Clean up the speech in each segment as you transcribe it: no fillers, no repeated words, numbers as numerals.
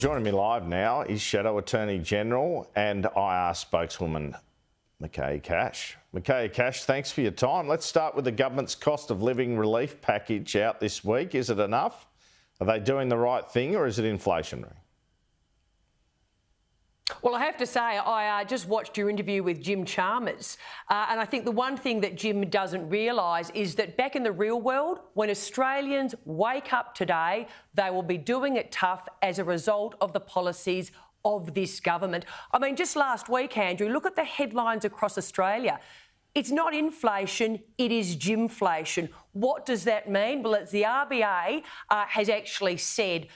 Joining me live now is Shadow Attorney-General and IR spokeswoman Michaelia Cash. Michaelia Cash, thanks for your time. Let's start with the government's cost of living relief package out this week. Is it enough? Are they doing the right thing or is it inflationary? Well, I have to say, I just watched your interview with Jim Chalmers, and I think the one thing that Jim doesn't realise is that back in the real world, when Australians wake up today, they will be doing it tough as a result of the policies of this government. I mean, just last week, Andrew, look at the headlines across Australia. It's not inflation, it is Jimflation. What does that mean? Well, it's the RBA has actually said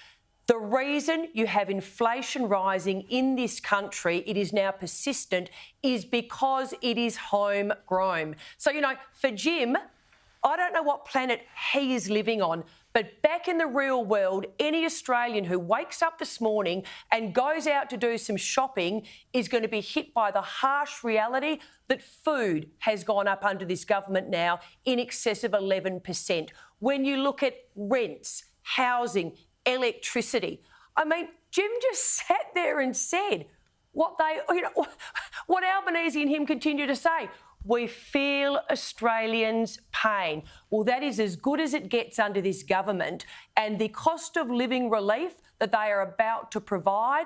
the reason you have inflation rising in this country, it is now persistent, is because it is homegrown. So, you know, for Jim, I don't know what planet he is living on, but back in the real world, any Australian who wakes up this morning and goes out to do some shopping is going to be hit by the harsh reality that food has gone up under this government now in excess of 11%. When you look at rents, housing, electricity. I mean, Jim just sat there and said what Albanese and him continue to say. We feel Australians' pain. Well, that is as good as it gets under this government. And the cost of living relief that they are about to provide,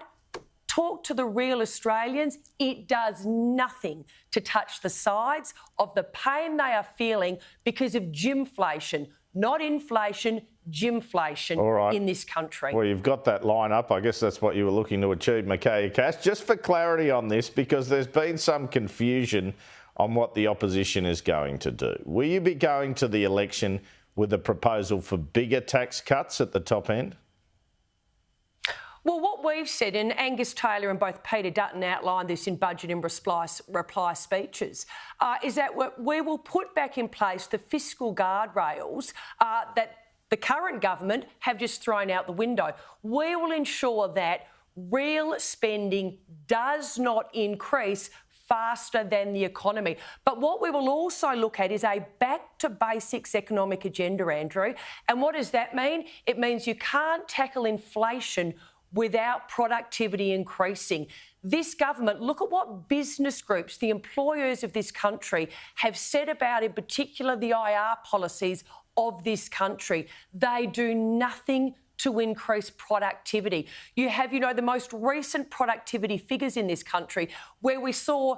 talk to the real Australians, it does nothing to touch the sides of the pain they are feeling because of Jimflation, not inflation, Jimflation in this country. Well, you've got that line up. I guess that's what you were looking to achieve, Michaelia Cash. Just for clarity on this, because there's been some confusion on what the opposition is going to do. Will you be going to the election with a proposal for bigger tax cuts at the top end? Well, what we've said, and Angus Taylor and both Peter Dutton outlined this in budget and reply speeches, is that we will put back in place the fiscal guardrails that the current government have just thrown out the window. We will ensure that real spending does not increase faster than the economy. But what we will also look at is a back-to-basics economic agenda, Andrew. And what does that mean? It means you can't tackle inflation without productivity increasing. This government, look at what business groups, the employers of this country, have said about, in particular, the IR policies of this country. They do nothing to increase productivity. You have, the most recent productivity figures in this country where we saw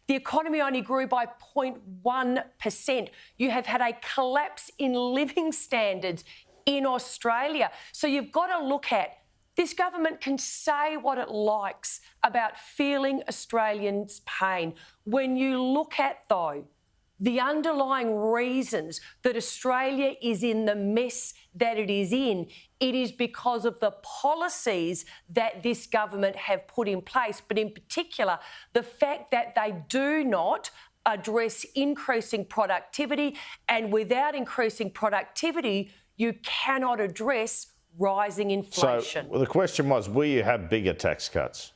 the economy only grew by 0.1%. You have had a collapse in living standards in Australia. So you've got to look at this government can say what it likes about feeling Australians' pain. When you look at, though, the underlying reasons that Australia is in the mess that it is in, it is because of the policies that this government have put in place, but in particular, the fact that they do not address increasing productivity, and without increasing productivity, you cannot address rising inflation. So the question was, will you have bigger tax cuts?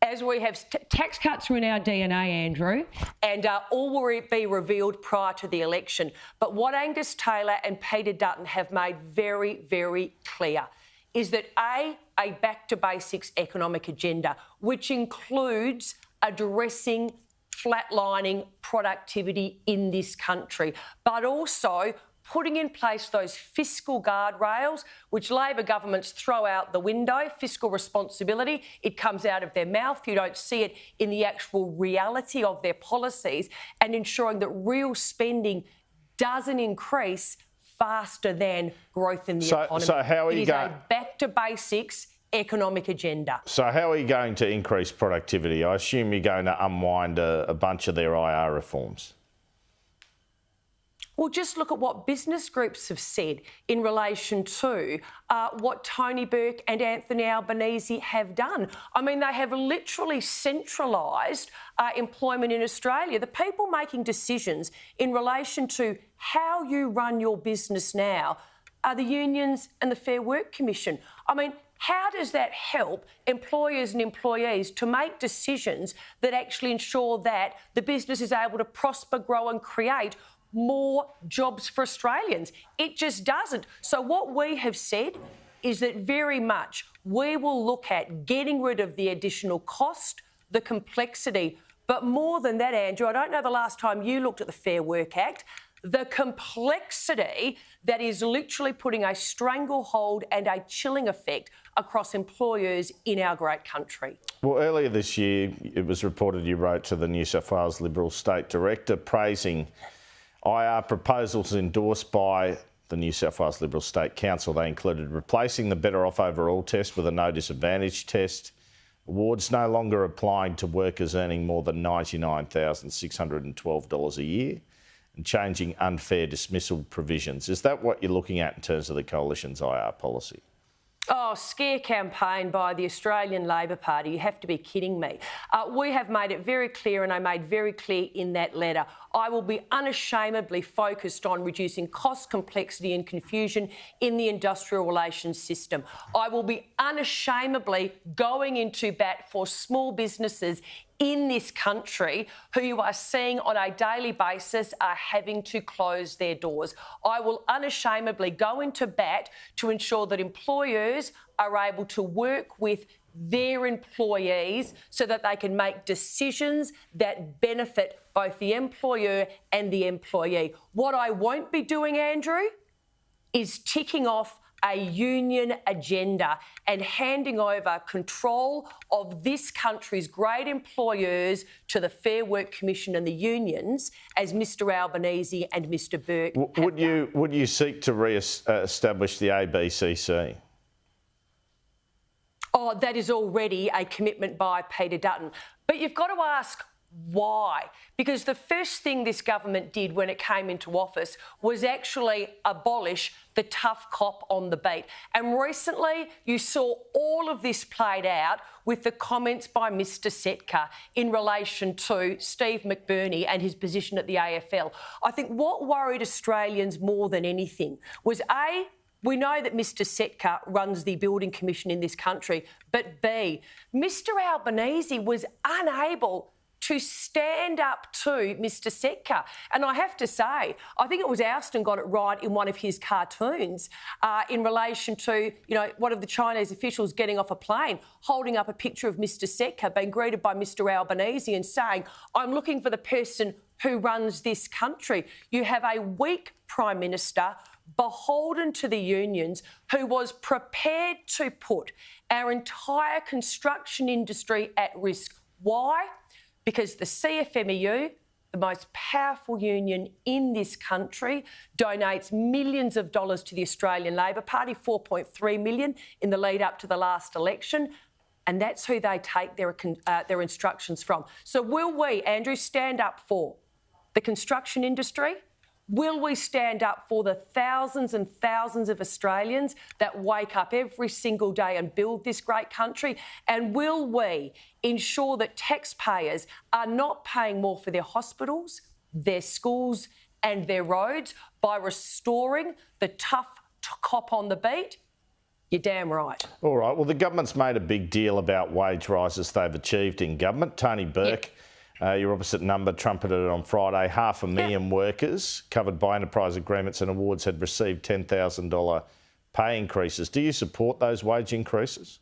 As we have, tax cuts are in our DNA, Andrew, and all will be revealed prior to the election. But what Angus Taylor and Peter Dutton have made very, very clear is that a back-to-basics economic agenda, which includes addressing flatlining productivity in this country, but also putting in place those fiscal guardrails, which Labor governments throw out the window. Fiscal responsibility, it comes out of their mouth. You don't see it in the actual reality of their policies, and ensuring that real spending doesn't increase faster than growth in the economy. So how are you going? It is a back-to-basics economic agenda. So how are you going to increase productivity? I assume you're going to unwind a bunch of their IR reforms. Well, just look at what business groups have said in relation to what Tony Burke and Anthony Albanese have done. I mean, they have literally centralised employment in Australia. The people making decisions in relation to how you run your business now are the unions and the Fair Work Commission. I mean, how does that help employers and employees to make decisions that actually ensure that the business is able to prosper, grow and create more jobs for Australians? It just doesn't. So what we have said is that very much we will look at getting rid of the additional cost, the complexity, but more than that, Andrew, I don't know the last time you looked at the Fair Work Act, the complexity that is literally putting a stranglehold and a chilling effect across employers in our great country. Well, earlier this year, it was reported you wrote to the New South Wales Liberal State Director praising IR proposals endorsed by the New South Wales Liberal State Council. They included replacing the Better Off Overall test with a no disadvantage test, awards no longer applying to workers earning more than $99,612 a year, and changing unfair dismissal provisions. Is that what you're looking at in terms of the Coalition's IR policy? Oh, scare campaign by the Australian Labor Party. You have to be kidding me. We have made it very clear, and I made very clear in that letter, I will be unashamedly focused on reducing cost, complexity and confusion in the industrial relations system. I will be unashamedly going into bat for small businesses in this country who you are seeing on a daily basis are having to close their doors. I will unashamedly go into bat to ensure that employers are able to work with their employees so that they can make decisions that benefit both the employer and the employee. What I won't be doing, Andrew, is ticking off a union agenda and handing over control of this country's great employers to the Fair Work Commission and the unions, as Mr Albanese and Mr Burke have done. Would you seek to re-establish the ABCC? Oh, that is already a commitment by Peter Dutton. But you've got to ask why? Because the first thing this government did when it came into office was actually abolish the tough cop on the beat. And recently you saw all of this played out with the comments by Mr Setka in relation to Steve McBurney and his position at the AFL. I think what worried Australians more than anything was A, we know that Mr Setka runs the Building Commission in this country, but B, Mr Albanese was unable to stand up to Mr Setka. And I have to say, I think it was Alston got it right in one of his cartoons in relation to, one of the Chinese officials getting off a plane, holding up a picture of Mr Setka, being greeted by Mr Albanese and saying, I'm looking for the person who runs this country. You have a weak Prime Minister beholden to the unions who was prepared to put our entire construction industry at risk. Why? Because the CFMEU, the most powerful union in this country, donates millions of dollars to the Australian Labor Party, 4.3 million in the lead up to the last election, and that's who they take their instructions from. So will we, Andrew, stand up for the construction industry? Will we stand up for the thousands and thousands of Australians that wake up every single day and build this great country? And will we ensure that taxpayers are not paying more for their hospitals, their schools and their roads by restoring the tough cop on the beat? You're damn right. All right. Well, the government's made a big deal about wage rises they've achieved in government. Tony Burke, your opposite number, trumpeted it on Friday. 500,000 workers covered by enterprise agreements and awards had received $10,000 pay increases. Do you support those wage increases?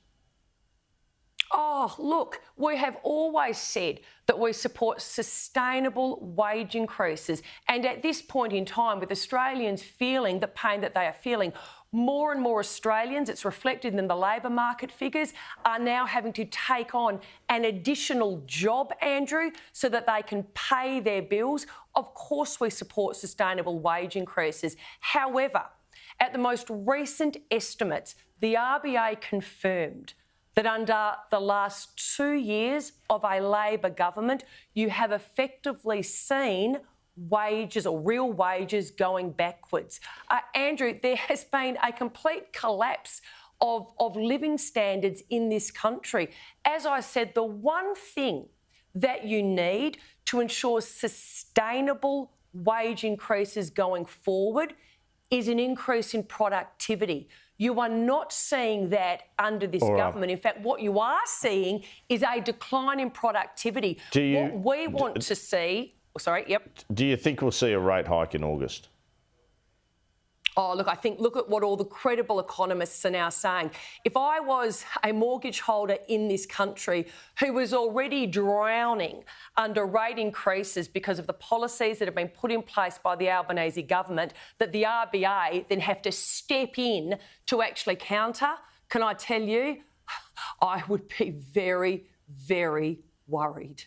Oh, look, we have always said that we support sustainable wage increases. And at this point in time, with Australians feeling the pain that they are feeling, more and more Australians, it's reflected in the labour market figures, are now having to take on an additional job, Andrew, so that they can pay their bills. Of course, we support sustainable wage increases. However, at the most recent estimates, the RBA confirmed that under the last 2 years of a Labor government, you have effectively seen wages or real wages going backwards. Andrew, there has been a complete collapse of living standards in this country. As I said, the one thing that you need to ensure sustainable wage increases going forward is an increase in productivity. You are not seeing that under this government. In fact, what you are seeing is a decline in productivity. What we want to see... Sorry, yep. Do you think we'll see a rate hike in August? Oh, look, I think look at what all the credible economists are now saying. If I was a mortgage holder in this country who was already drowning under rate increases because of the policies that have been put in place by the Albanese government that the RBA then have to step in to actually counter, can I tell you, I would be very, very worried.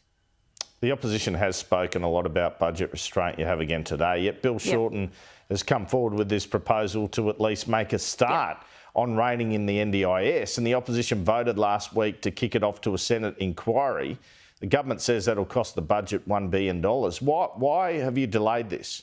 The opposition has spoken a lot about budget restraint. You have again today. Yet Bill Shorten has come forward with this proposal to at least make a start on reining in the NDIS. And the opposition voted last week to kick it off to a Senate inquiry. The government says that'll cost the budget $1 billion. Why have you delayed this?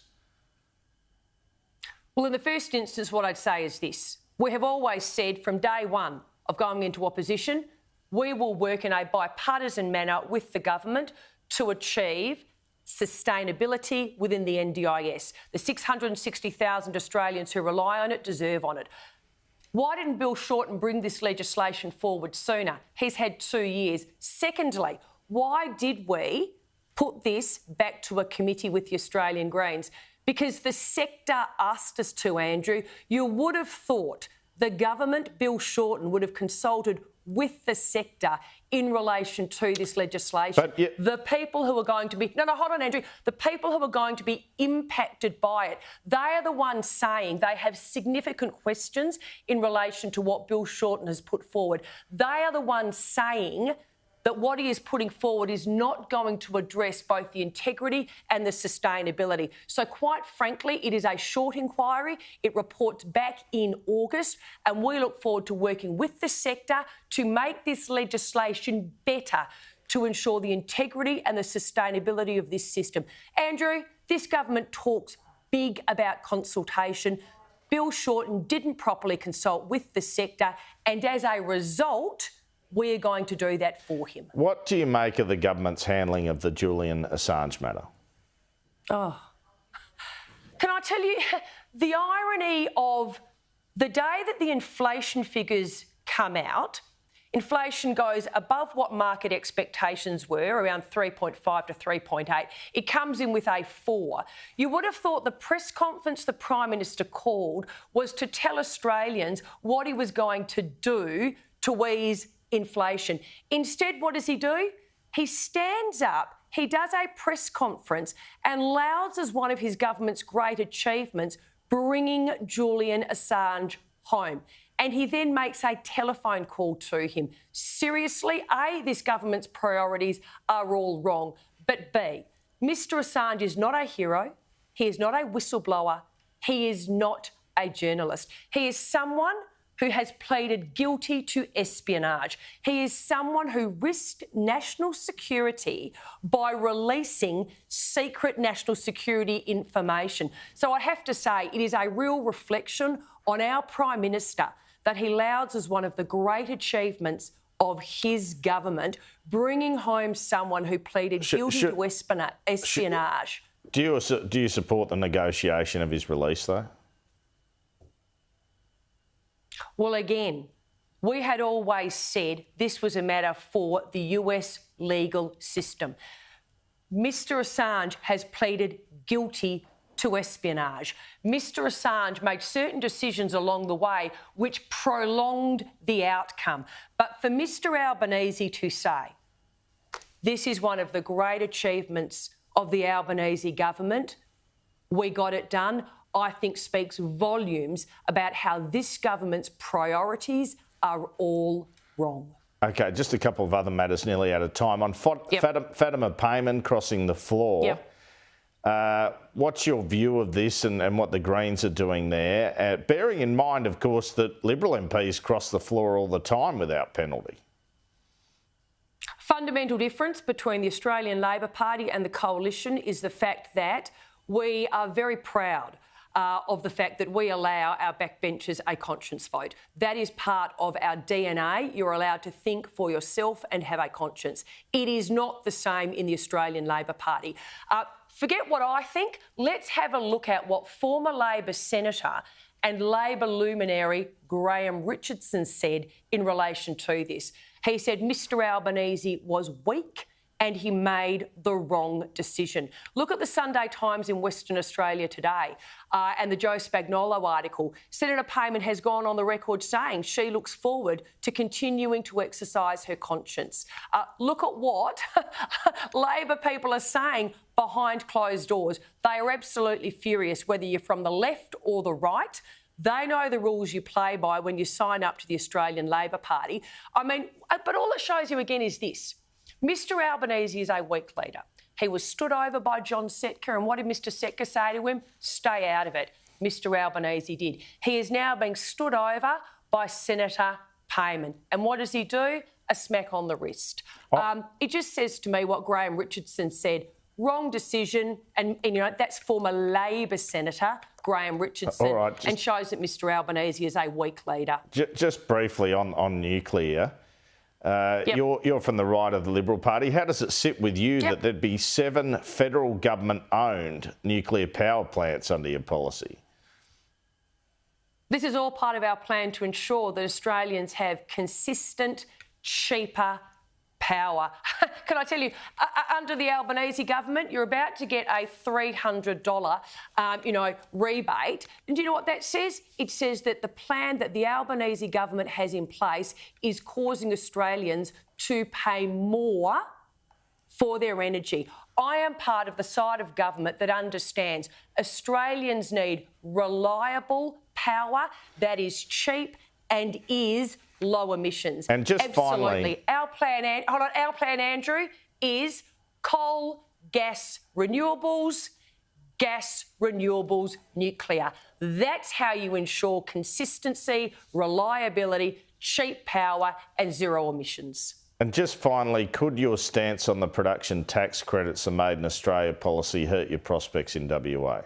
Well, in the first instance, what I'd say is this. We have always said from day one of going into opposition, we will work in a bipartisan manner with the government to achieve sustainability within the NDIS. The 660,000 Australians who rely on it deserve on it. Why didn't Bill Shorten bring this legislation forward sooner? He's had 2 years. Secondly, why did we put this back to a committee with the Australian Greens? Because the sector asked us to, Andrew. You would have thought the government, Bill Shorten, would have consulted with the sector in relation to this legislation. The people who are going to be... No, hold on, Andrew. The people who are going to be impacted by it, they are the ones saying they have significant questions in relation to what Bill Shorten has put forward. They are the ones saying that what he is putting forward is not going to address both the integrity and the sustainability. So quite frankly, it is a short inquiry. It reports back in August, and we look forward to working with the sector to make this legislation better to ensure the integrity and the sustainability of this system. Andrew, this government talks big about consultation. Bill Shorten didn't properly consult with the sector, and as a result, we're going to do that for him. What do you make of the government's handling of the Julian Assange matter? Oh, can I tell you, the irony of the day that the inflation figures come out, inflation goes above what market expectations were, around 3.5 to 3.8. It comes in with a 4. You would have thought the press conference the Prime Minister called was to tell Australians what he was going to do to ease inflation. Instead, what does he do? He stands up, he does a press conference and louds as one of his government's great achievements, bringing Julian Assange home. And he then makes a telephone call to him. Seriously, A, this government's priorities are all wrong. But B, Mr Assange is not a hero. He is not a whistleblower. He is not a journalist. He is someone who has pleaded guilty to espionage. He is someone who risked national security by releasing secret national security information. So I have to say, it is a real reflection on our Prime Minister that he louds as one of the great achievements of his government, bringing home someone who pleaded guilty to espionage. Do you support the negotiation of his release, though? Well, again, we had always said this was a matter for the US legal system. Mr Assange has pleaded guilty to espionage. Mr Assange made certain decisions along the way which prolonged the outcome. But for Mr Albanese to say this is one of the great achievements of the Albanese government, we got it done, I think speaks volumes about how this government's priorities are all wrong. OK, just a couple of other matters, nearly out of time. On Fatima Payman crossing the floor, what's your view of this and what the Greens are doing there? Bearing in mind, of course, that Liberal MPs cross the floor all the time without penalty. Fundamental difference between the Australian Labor Party and the Coalition is the fact that we are very proud of the fact that we allow our backbenchers a conscience vote. That is part of our DNA. You're allowed to think for yourself and have a conscience. It is not the same in the Australian Labor Party. Forget what I think. Let's have a look at what former Labor Senator and Labor luminary Graham Richardson said in relation to this. He said Mr Albanese was weak and he made the wrong decision. Look at the Sunday Times in Western Australia today and the Joe Spagnolo article. Senator Payman has gone on the record saying she looks forward to continuing to exercise her conscience. Look at what Labor people are saying behind closed doors. They are absolutely furious, whether you're from the left or the right. They know the rules you play by when you sign up to the Australian Labor Party. I mean, but all it shows you again is this. Mr Albanese is a weak leader. He was stood over by John Setka, and what did Mr Setka say to him? Stay out of it. Mr Albanese did. He is now being stood over by Senator Payman. And what does he do? A smack on the wrist. It just says to me what Graham Richardson said. Wrong decision, and you know, that's former Labor Senator Graham Richardson, and shows that Mr Albanese is a weak leader. Just briefly on nuclear, you're from the right of the Liberal Party. How does it sit with you that there'd be 7 federal government-owned nuclear power plants under your policy? This is all part of our plan to ensure that Australians have consistent, cheaper power. Can I tell you, under the Albanese government, you're about to get a $300, rebate. And do you know what that says? It says that the plan that the Albanese government has in place is causing Australians to pay more for their energy. I am part of the side of government that understands Australians need reliable power that is cheap and is low emissions. And just absolutely. finally, our plan, Andrew, is coal, gas, renewables, nuclear. That's how you ensure consistency, reliability, cheap power and zero emissions. And just finally, could your stance on the production tax credits and Made in Australia policy hurt your prospects in WA?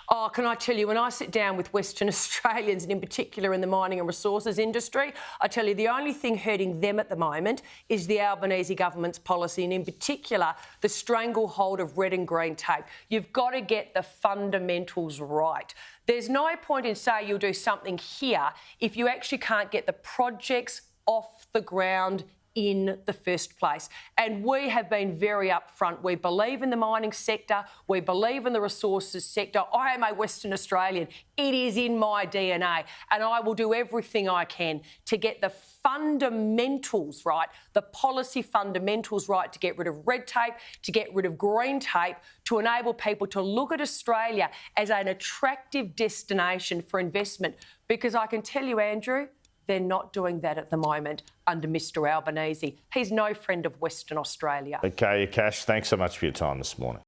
Oh, can I tell you, when I sit down with Western Australians, and in particular in the mining and resources industry, I tell you the only thing hurting them at the moment is the Albanese government's policy, and in particular the stranglehold of red and green tape. You've got to get the fundamentals right. There's no point in saying you'll do something here if you actually can't get the projects off the ground in the first place. And we have been very upfront. We believe in the mining sector. We believe in the resources sector. I am a Western Australian. It is in my DNA. And I will do everything I can to get the fundamentals right, the policy fundamentals right, to get rid of red tape, to get rid of green tape, to enable people to look at Australia as an attractive destination for investment. Because I can tell you, Andrew, they're not doing that at the moment under Mr Albanese. He's no friend of Western Australia. Michaelia Cash, thanks so much for your time this morning.